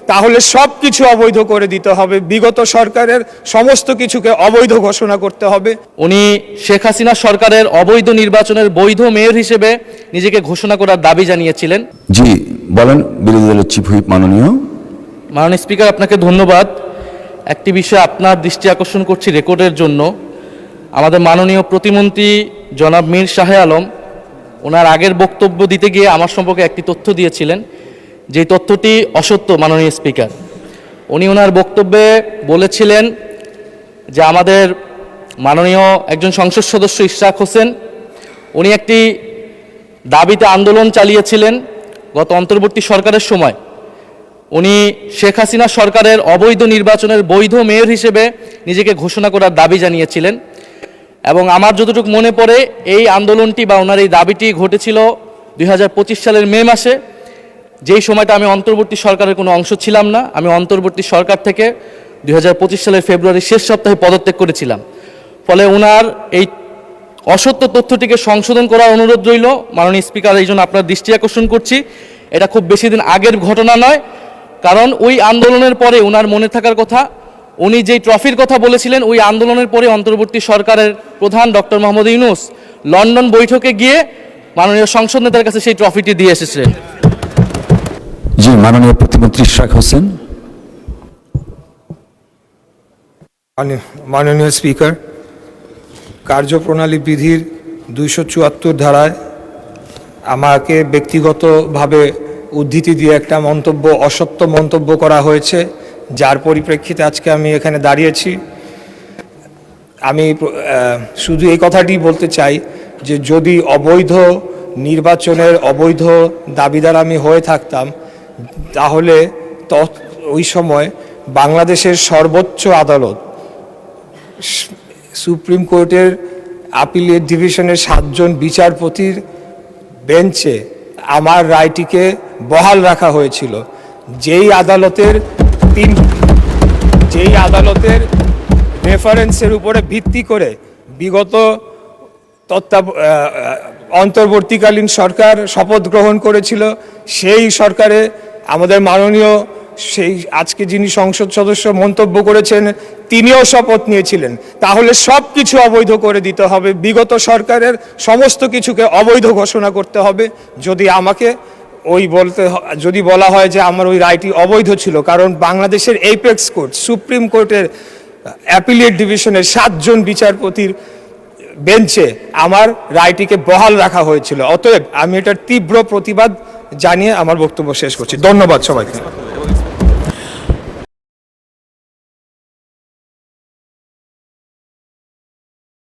তাহলে সব কিছু অবৈধ করে দিতে হবে, বিগত সরকারের সমস্ত কিছুকে অবৈধ ঘোষণা করতে হবে। উনি শেখ হাসিনা সরকারের অবৈধ নির্বাচনের বৈধ মেয়র হিসেবে নিজেকে ঘোষণা করার দাবি জানিয়েছিলেন। জি বলেন, বিরোধী দলের চিফ হুইপ মাননীয় স্পিকার, আপনাকে ধন্যবাদ। একটি বিষয় আপনার দৃষ্টি আকর্ষণ করছি রেকর্ডের জন্য। আমাদের মাননীয় প্রতিমন্ত্রী জনাব মীর শাহ আলম ওনার আগের বক্তব্য দিতে গিয়ে আমার সম্পর্কে একটি তথ্য দিয়েছিলেন, যে তথ্যটি অসত্য। মাননীয় স্পিকার, উনি ওনার বক্তব্যে বলেছিলেন যে আমাদের মাননীয় একজন সংসদ সদস্য ইশরাক হোসেন উনি একটি দাবিতে আন্দোলন চালিয়েছিলেন গত অন্তর্বর্তী সরকারের সময়। উনি শেখ হাসিনা সরকারের অবৈধ নির্বাচনের বৈধ মেয়র হিসেবে নিজেকে ঘোষণা করার দাবি জানিয়েছিলেন। এবং আমার যতটুকু মনে পড়ে, এই আন্দোলনটি বা ওনার এই দাবিটি ঘটেছিল 2025 সালের মে মাসে, যেই সময়টা আমি অন্তর্বর্তী সরকারের কোনো অংশ ছিলাম না। আমি অন্তর্বর্তী সরকার থেকে 2025 সালের ফেব্রুয়ারির শেষ সপ্তাহে পদত্যাগ করেছিলাম। ফলে ওনার এই অসত্য তথ্যটিকে সংশোধন করার অনুরোধ রইল মাননীয় স্পিকার। এই জন্য আপনার দৃষ্টি আকর্ষণ করছি, এটা খুব বেশি দিন আগের ঘটনা নয়। কারণ ওই আন্দোলনের পরে ওনার মনে থাকার কথা, উনি যেই ট্রফির কথা বলেছিলেন, ওই আন্দোলনের পরে অন্তর্বর্তী সরকারের প্রধান ডক্টর মোহাম্মদ ইউনূস লন্ডন বৈঠকে গিয়ে মাননীয় সংসদ নেতার কাছে সেই ট্রফিটি দিয়ে এসেছিলেন। জি মাননীয় প্রতিমন্ত্রী ইশরাক হোসেন। মাননীয় স্পিকার, কার্যপ্রণালী বিধির 274 ধারায় আমাকে ব্যক্তিগতভাবে উদ্ধৃতি দিয়ে একটা অসত্য মন্তব্য করা হয়েছে, যার পরিপ্রেক্ষিতে আজকে আমি এখানে দাঁড়িয়েছি। আমি শুধু এই কথাটি বলতে চাই যে যদি অবৈধ নির্বাচনের অবৈধ দাবিদার আমি হয়ে থাকতাম, তাহলে ওই সময় বাংলাদেশের সর্বোচ্চ আদালত সুপ্রিম কোর্টের আপিলেট ডিভিশনের 7 জন বিচারপতির বেঞ্চে আমার রায়টিকে বহাল রাখা হয়েছিল, যেই আদালতের রেফারেন্সের উপরে ভিত্তি করে বিগত অন্তর্বর্তীকালীন সরকার শপথ গ্রহণ করেছিল। সেই সরকারে আমাদের মাননীয় আজকে যিনি সংসদ সদস্য মন্তব্য করেছেন, তিনিও শপথ নিয়েছিলেন। তাহলে সব কিছু অবৈধ করে দিতে হবে, বিগত সরকারের সমস্ত কিছুকে অবৈধ ঘোষণা করতে হবে। যদি বলা হয় যে আমার ওই রায়টি অবৈধ ছিল, কারণ বাংলাদেশের এপেক্স কোর্ট সুপ্রিম কোর্টের অ্যাপিলেট ডিভিশনের 7 জন বিচারপতির বেঞ্চে আমার রায়টিকে বহাল রাখা হয়েছিল। অতএব আমি এটার তীব্র প্রতিবাদ জানিয়ে আমার বক্তব্য শেষ করছি। ধন্যবাদ সবাইকে।